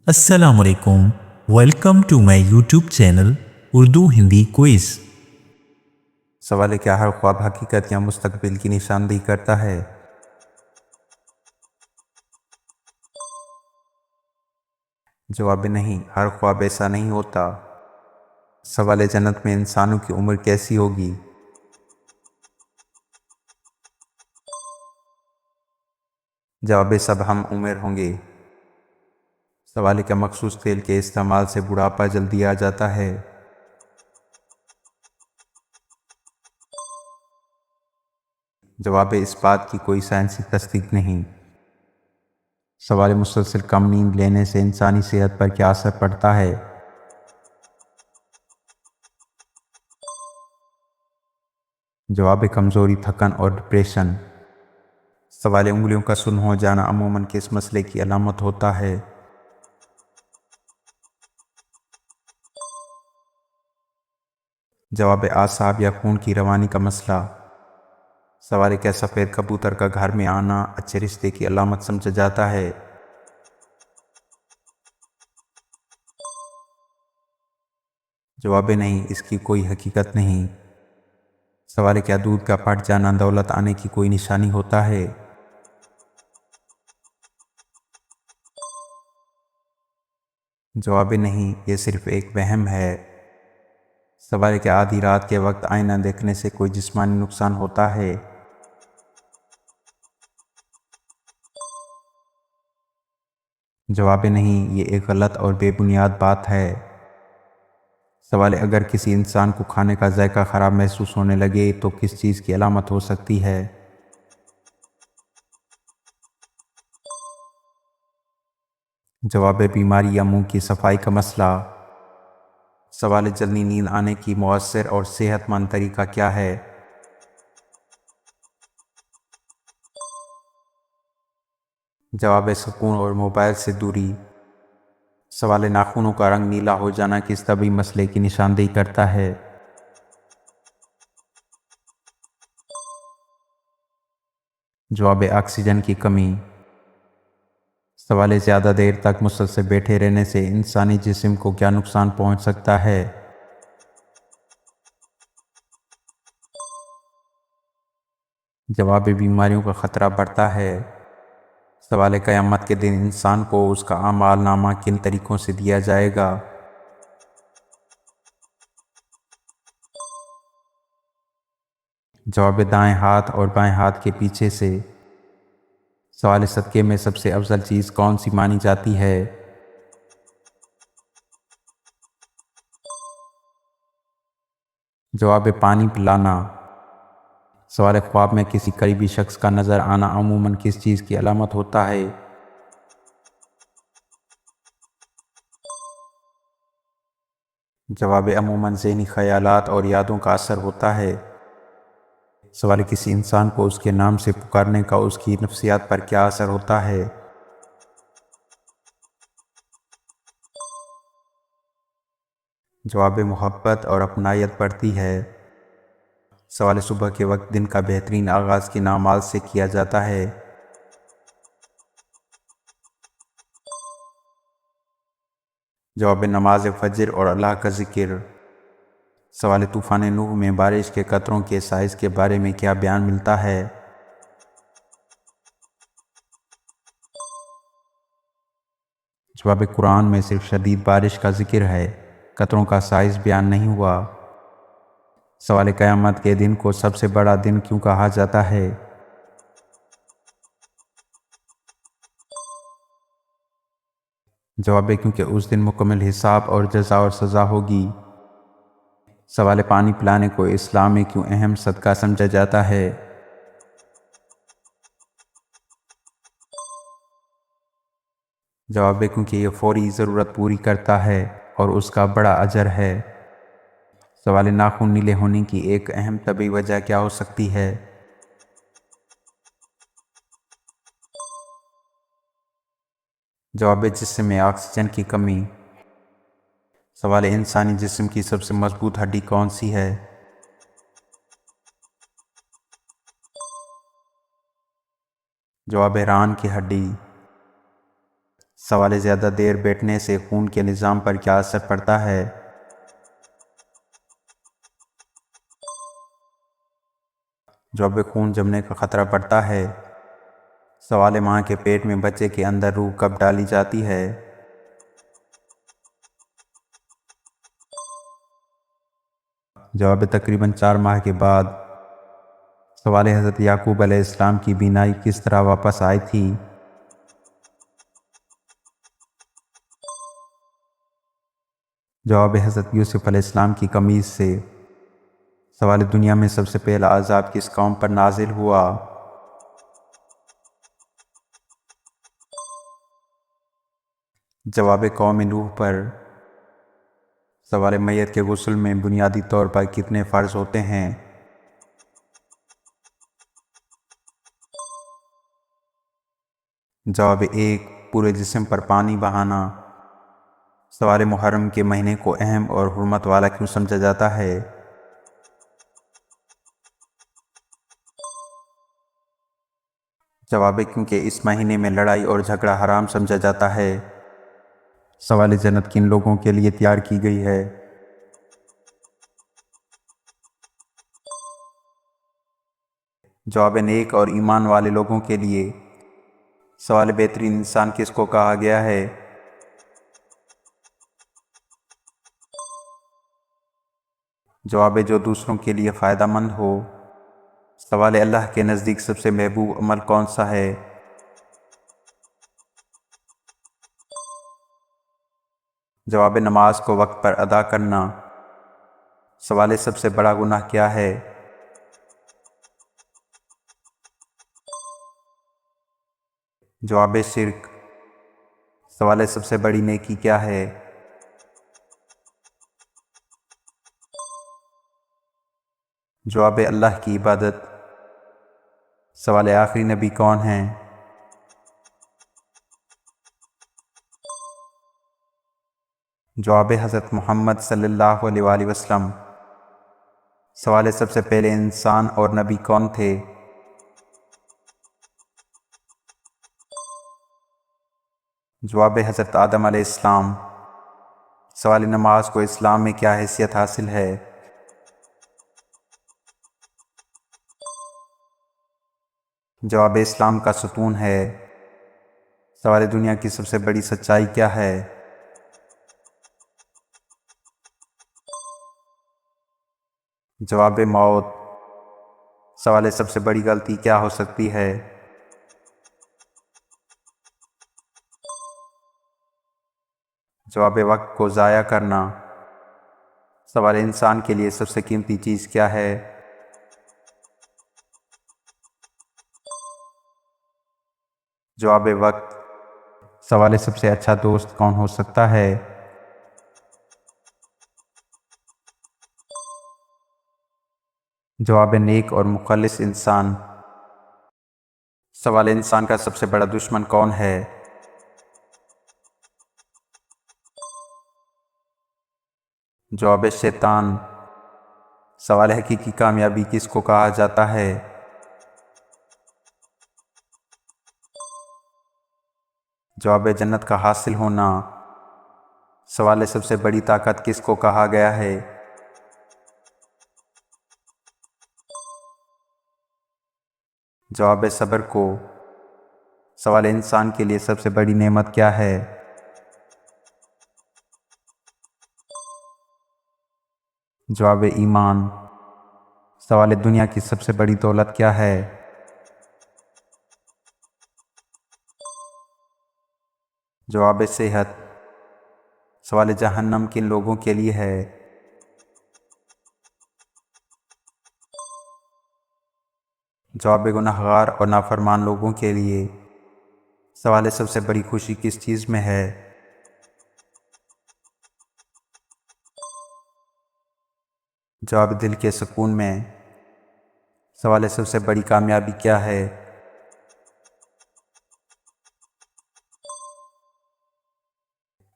السلام علیکم، welcome to my YouTube channel Urdu Hindi quiz. سوال ہے، کیا ہر خواب حقیقت یا مستقبل کی نشاندہی کرتا ہے؟ جواب نہیں، ہر خواب ایسا نہیں ہوتا۔ سوال ہے، جنت میں انسانوں کی عمر کیسی ہوگی؟ جواب ہے، سب ہم عمر ہوں گے۔ سوال ہے، کیا مخصوص تیل کے استعمال سے بڑھاپا جلدی آ جاتا ہے؟ جواب ہے، اس بات کی کوئی سائنسی تصدیق نہیں۔ سوال ہے، مسلسل کم نیند لینے سے انسانی صحت پر کیا اثر پڑتا ہے؟ جواب ہے، کمزوری، تھکن اور ڈپریشن۔ سوال ہے، انگلیوں کا سن ہو جانا عموماً کس مسئلے کی علامت ہوتا ہے؟ جواب ہے، اعصاب یا خون کی روانی کا مسئلہ۔ سوال ہے، کیا سفید کبوتر کا گھر میں آنا اچھے رشتے کی علامت سمجھا جاتا ہے؟ جواب ہے، نہیں، اس کی کوئی حقیقت نہیں۔ سوال ہے، کیا دودھ کا پھٹ جانا دولت آنے کی کوئی نشانی ہوتا ہے؟ جواب ہے، نہیں، یہ صرف ایک وہم ہے۔ سوال ہے، کیا آدھی رات کے وقت آئینہ دیکھنے سے کوئی جسمانی نقصان ہوتا ہے؟ جواب ہے، نہیں، یہ ایک غلط اور بے بنیاد بات ہے۔ سوال ہے، اگر کسی انسان کو کھانے کا ذائقہ خراب محسوس ہونے لگے تو کس چیز کی علامت ہو سکتی ہے؟ جواب ہے، بیماری یا منہ کی صفائی کا مسئلہ۔ سوال ہے، جلدی نیند آنے کی مؤثر اور صحت مند طریقہ کیا ہے؟ جواب ہے، سکون اور موبائل سے دوری۔ سوال ہے، ناخنوں کا رنگ نیلا ہو جانا کس طبی مسئلے کی نشاندہی کرتا ہے؟ جواب ہے، آکسیجن کی کمی۔ سوال ہے، زیادہ دیر تک مسلسل بیٹھے رہنے سے انسانی جسم کو کیا نقصان پہنچ سکتا ہے؟ جواب ہے، بیماریوں کا خطرہ بڑھتا ہے۔ سوال ہے، قیامت کے دن انسان کو اس کا اعمال نامہ کن طریقوں سے دیا جائے گا؟ جواب ہے، دائیں ہاتھ اور بائیں ہاتھ کے پیچھے سے۔ سوال ہے، صدقے میں سب سے افضل چیز کون سی مانی جاتی ہے؟ جواب ہے، پانی پلانا۔ سوال ہے، خواب میں کسی قریبی شخص کا نظر آنا عموماً کس چیز کی علامت ہوتا ہے؟ جواب ہے، عموماً ذہنی خیالات اور یادوں کا اثر ہوتا ہے۔ سوال ہے، کسی انسان کو اس کے نام سے پکارنے کا اس کی نفسیات پر کیا اثر ہوتا ہے؟ جواب ہے، محبت اور اپنائیت بڑھتی ہے۔ سوال ہے، صبح کے وقت دن کا بہترین آغاز کن اعمال سے کیا جاتا ہے؟ جواب ہے، نماز فجر اور اللہ کا ذکر۔ سوال ہے، طوفان نوح میں بارش کے قطروں کے سائز کے بارے میں کیا بیان ملتا ہے؟ جواب ہے، قرآن میں صرف شدید بارش کا ذکر ہے، قطروں کا سائز بیان نہیں ہوا۔ سوال ہے، قیامت کے دن کو سب سے بڑا دن کیوں کہا جاتا ہے؟ جواب ہے، کیونکہ اس دن مکمل حساب اور جزا اور سزا ہوگی۔ سوال ہے، پانی پلانے کو اسلام میں کیوں اہم صدقہ سمجھا جاتا ہے؟ جواب ہے، کیونکہ یہ فوری ضرورت پوری کرتا ہے اور اس کا بڑا اجر ہے۔ سوال ہے، ناخن نیلے ہونے کی ایک اہم طبی وجہ کیا ہو سکتی ہے؟ جواب ہے، جسم میں آکسیجن کی کمی۔ سوال ہے، انسانی جسم کی سب سے مضبوط ہڈی کون سی ہے؟ جواب ہے، ران کی ہڈی۔ سوال زیادہ دیر بیٹھنے سے خون کے نظام پر کیا اثر پڑتا ہے؟ جواب: خون جمنے کا خطرہ بڑھتا ہے۔ سوال: ماں کے پیٹ میں بچے کے اندر روح کب ڈالی جاتی ہے؟ جواب: تقریباً 4 ماہ کے بعد۔ سوال: حضرت یعقوب علیہ السلام کی بینائی کس طرح واپس آئی تھی؟ جواب: حضرت یوسف علیہ السلام کی قمیض سے۔ سوال: دنیا میں سب سے پہلا عذاب کس قوم پر نازل ہوا؟ جواب: قوم نوح پر۔ سوال: میت کے غسل میں بنیادی طور پر کتنے فرض ہوتے ہیں؟ جواب: 1، پورے جسم پر پانی بہانا۔ سوال: محرم کے مہینے کو اہم اور حرمت والا کیوں سمجھا جاتا ہے؟ جواب: کیونکہ اس مہینے میں لڑائی اور جھگڑا حرام سمجھا جاتا ہے۔ سوال: جنت کن لوگوں کے لیے تیار کی گئی ہے؟ جواب: نیک اور ایمان والے لوگوں کے لیے۔ سوال: بہترین انسان کس کو کہا گیا ہے؟ جواب: جو دوسروں کے لیے فائدہ مند ہو۔ سوال: اللہ کے نزدیک سب سے محبوب عمل کون سا ہے؟ جواب: نماز کو وقت پر ادا کرنا۔ سوال: سب سے بڑا گناہ کیا ہے؟ جواب: شرک۔ سوال: سب سے بڑی نیکی کیا ہے؟ جواب: اللہ کی عبادت۔ سوال: آخری نبی کون ہیں؟ جواب: حضرت محمد صلی اللہ علیہ وآلہ وسلم۔ سوال: سب سے پہلے انسان اور نبی کون تھے؟ جواب: حضرت آدم علیہ السلام۔ سوال: نماز کو اسلام میں کیا حیثیت حاصل ہے؟ جواب: اسلام کا ستون ہے۔ سوال: دنیا کی سب سے بڑی سچائی کیا ہے؟ جواب: موت۔ سوال: سب سے بڑی غلطی کیا ہو سکتی ہے؟ جواب: وقت کو ضائع کرنا۔ سوال: انسان کے لیے سب سے قیمتی چیز کیا ہے؟ جواب: وقت۔ سوال: سب سے اچھا دوست کون ہو سکتا ہے؟ جواب: نیک اور مخلص انسان۔ سوال: انسان کا سب سے بڑا دشمن کون ہے؟ جواب: شیطان۔ سوال: حقیقی کامیابی کس کو کہا جاتا ہے؟ جواب: جنت کا حاصل ہونا۔ سوال: سب سے بڑی طاقت کس کو کہا گیا ہے؟ جواب: صبر کو۔ سوال: انسان کے لیے سب سے بڑی نعمت کیا ہے؟ جواب: ایمان۔ سوال: دنیا کی سب سے بڑی دولت کیا ہے؟ جواب: صحت۔ سوال: جہنم کن لوگوں کے لیے ہے؟ جواب: گنہگار اور نافرمان لوگوں کے لیے۔ سوال: سب سے بڑی خوشی کس چیز میں ہے؟ جواب: دل کے سکون میں۔ سوال: سب سے بڑی کامیابی کیا ہے؟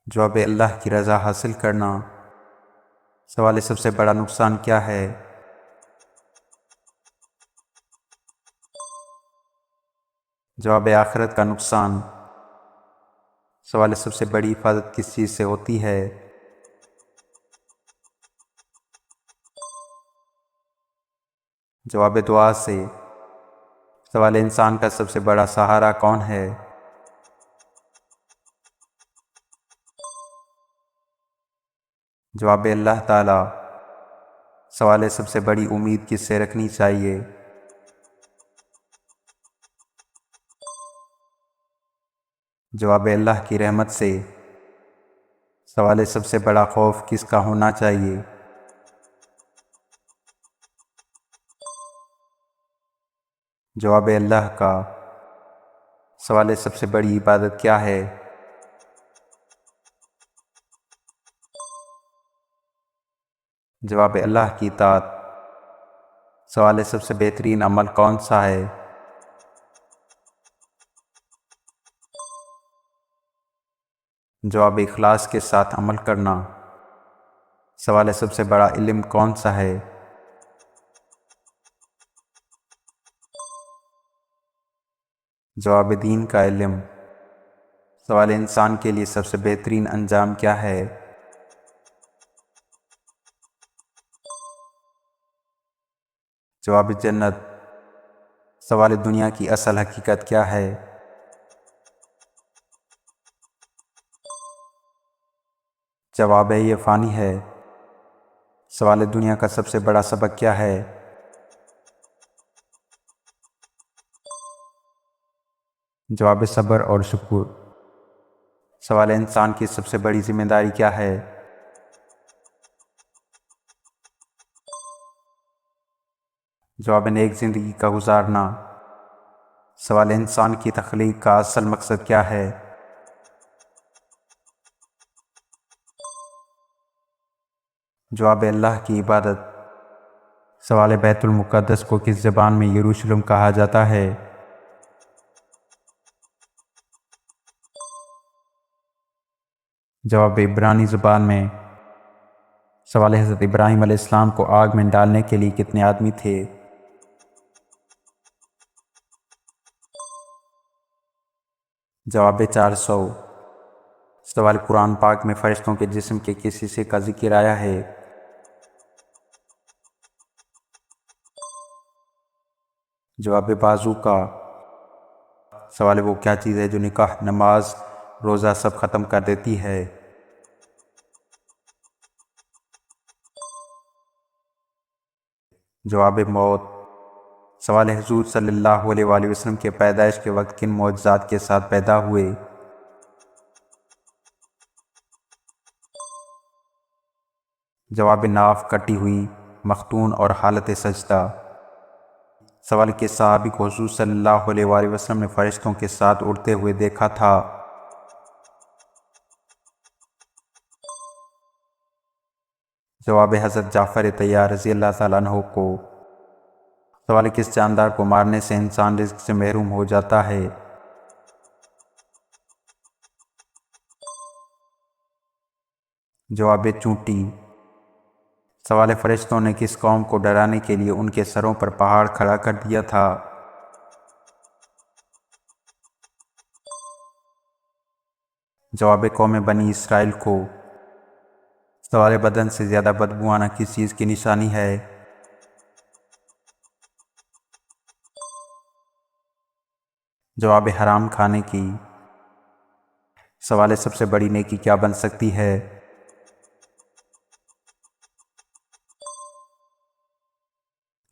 جواب: اللہ کی رضا حاصل کرنا۔ سوال: سب سے بڑا نقصان کیا ہے؟ جواب: آخرت کا نقصان۔ سوال سب سے بڑی حفاظت کس چیز سے ہوتی ہے؟ جواب دعا سے۔ سوال انسان کا سب سے بڑا سہارا کون ہے؟ جواب اللہ تعالی۔ سوال سب سے بڑی امید کس سے رکھنی چاہیے؟ جواب اللہ کی رحمت سے۔ سوال سب سے بڑا خوف کس کا ہونا چاہیے؟ جواب اللہ کا۔ سوال سب سے بڑی عبادت کیا ہے؟ جواب اللہ کی اطاعت۔ سوال سب سے بہترین عمل کون سا ہے؟ جواب اخلاص کے ساتھ عمل کرنا۔ سوال سب سے بڑا علم کون سا ہے؟ جواب دین کا علم۔ سوال انسان کے لیے سب سے بہترین انجام کیا ہے؟ جواب جنت۔ سوال دنیا کی اصل حقیقت کیا ہے؟ جواب ہے یہ فانی ہے۔ سوال دنیا کا سب سے بڑا سبق کیا ہے؟ جواب صبر اور شکر۔ سوال انسان کی سب سے بڑی ذمہ داری کیا ہے؟ جواب نیک زندگی کا گزارنا۔ سوال انسان کی تخلیق کا اصل مقصد کیا ہے؟ جواب اللہ کی عبادت۔ سوال بیت المقدس کو کس زبان میں یروشلم کہا جاتا ہے؟ جواب عبرانی زبان میں۔ سوال حضرت ابراہیم علیہ السلام کو آگ میں ڈالنے کے لیے کتنے آدمی تھے؟ جواب 400۔ سوال قرآن پاک میں فرشتوں کے جسم کے کس حصے کا ذکر آیا ہے؟ جواب بازو کا۔ سوال وہ کیا چیز ہے جو نکاح، نماز، روزہ سب ختم کر دیتی ہے؟ جواب موت۔ سوال حضور صلی اللہ علیہ وآلہ وسلم کے پیدائش کے وقت کن معجزات کے ساتھ پیدا ہوئے؟ جواب ناف کٹی ہوئی، مختون اور حالت سجدہ۔ سوال کے صحابی کو حضور صلی اللہ علیہ وآلہ وسلم نے فرشتوں کے ساتھ اڑتے ہوئے دیکھا تھا؟ جواب حضرت جعفر طیار رضی اللہ تعالیٰ عنہ کو۔ سوال کس جاندار کو مارنے سے انسان رزق سے محروم ہو جاتا ہے؟ جواب چونٹی۔ سوال فرشتوں نے کس قوم کو ڈرانے کے لیے ان کے سروں پر پہاڑ کھڑا کر دیا تھا؟ جواب قوم بنی اسرائیل کو۔ سوال بدن سے زیادہ بدبو آنا کس چیز کی نشانی ہے؟ جواب حرام کھانے کی۔ سوال سب سے بڑی نیکی کیا بن سکتی ہے؟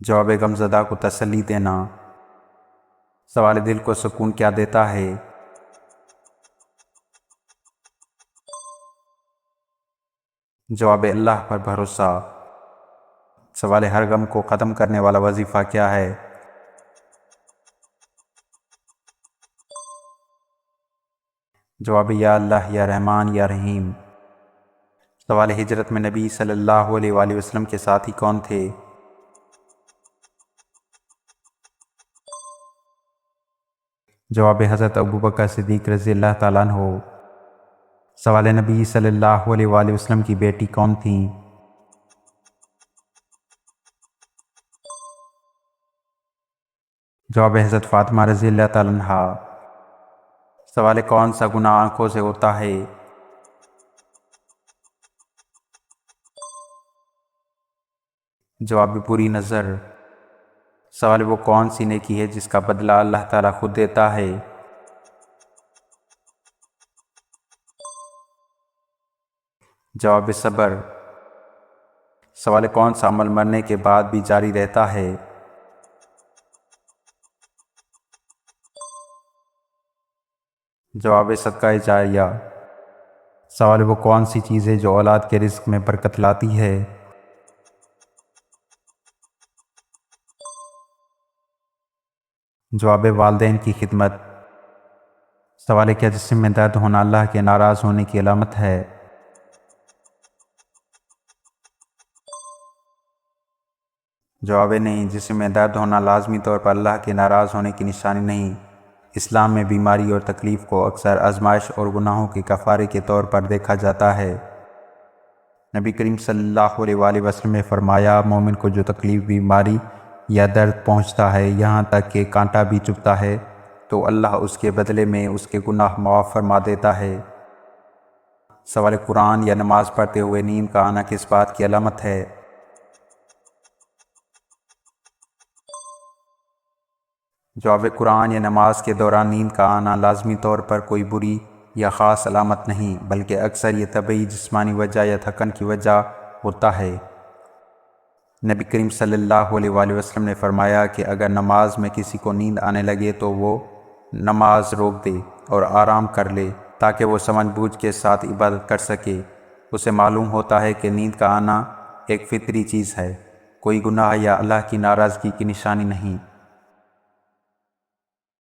جواب غمزدہ کو تسلی دینا۔ سوال دل کو سکون کیا دیتا ہے؟ جواب اللہ پر بھروسہ۔ سوال ہر غم کو ختم کرنے والا وظیفہ کیا ہے؟ جواب یا اللہ یا رحمان یا رحیم۔ سوال ہجرت میں نبی صلی اللہ علیہ وآلہ وسلم کے ساتھی کون تھے؟ جواب حضرت ابوبکر صدیق رضی اللہ تعالیٰ عنہ۔ سوال نبی صلی اللہ علیہ وآلہ وسلم کی بیٹی کون تھیں؟ جواب حضرت فاطمہ رضی اللہ تعالیٰ عنہ۔ سوال کون سا گناہ آنکھوں سے ہوتا ہے؟ جواب بری نظر۔ سوال وہ کون سی نیکی ہے جس کا بدلہ اللہ تعالیٰ خود دیتا ہے؟ جواب صبر۔ سوال کون سا عمل مرنے کے بعد بھی جاری رہتا ہے؟ جواب صدقہ جاریہ۔ سوال وہ کون سی چیز ہے جو اولاد کے رزق میں برکت لاتی ہے؟ جواب والدین کی خدمت۔ سوال کیا جسم میں درد ہونا اللہ کے ناراض ہونے کی علامت ہے؟ جواب نہیں، جسم میں درد ہونا لازمی طور پر اللہ کے ناراض ہونے کی نشانی نہیں۔ اسلام میں بیماری اور تکلیف کو اکثر آزمائش اور گناہوں کے کفارے کے طور پر دیکھا جاتا ہے۔ نبی کریم صلی اللہ علیہ وآلہ وسلم نے فرمایا، مومن کو جو تکلیف، بیماری یا درد پہنچتا ہے، یہاں تک کہ کانٹا بھی چبھتا ہے، تو اللہ اس کے بدلے میں اس کے گناہ معاف فرما دیتا ہے۔ سوال قرآن یا نماز پڑھتے ہوئے نیند کا آنا کس بات کی علامت ہے؟ جواب قرآن یا نماز کے دوران نیند کا آنا لازمی طور پر کوئی بری یا خاص علامت نہیں، بلکہ اکثر یہ طبعی جسمانی وجہ یا تھکن کی وجہ ہوتا ہے۔ نبی کریم صلی اللہ علیہ وآلہ وسلم نے فرمایا کہ اگر نماز میں کسی کو نیند آنے لگے تو وہ نماز روک دے اور آرام کر لے تاکہ وہ سمجھ بوجھ کے ساتھ عبادت کر سکے۔ اسے معلوم ہوتا ہے کہ نیند کا آنا ایک فطری چیز ہے، کوئی گناہ یا اللہ کی ناراضگی کی نشانی نہیں۔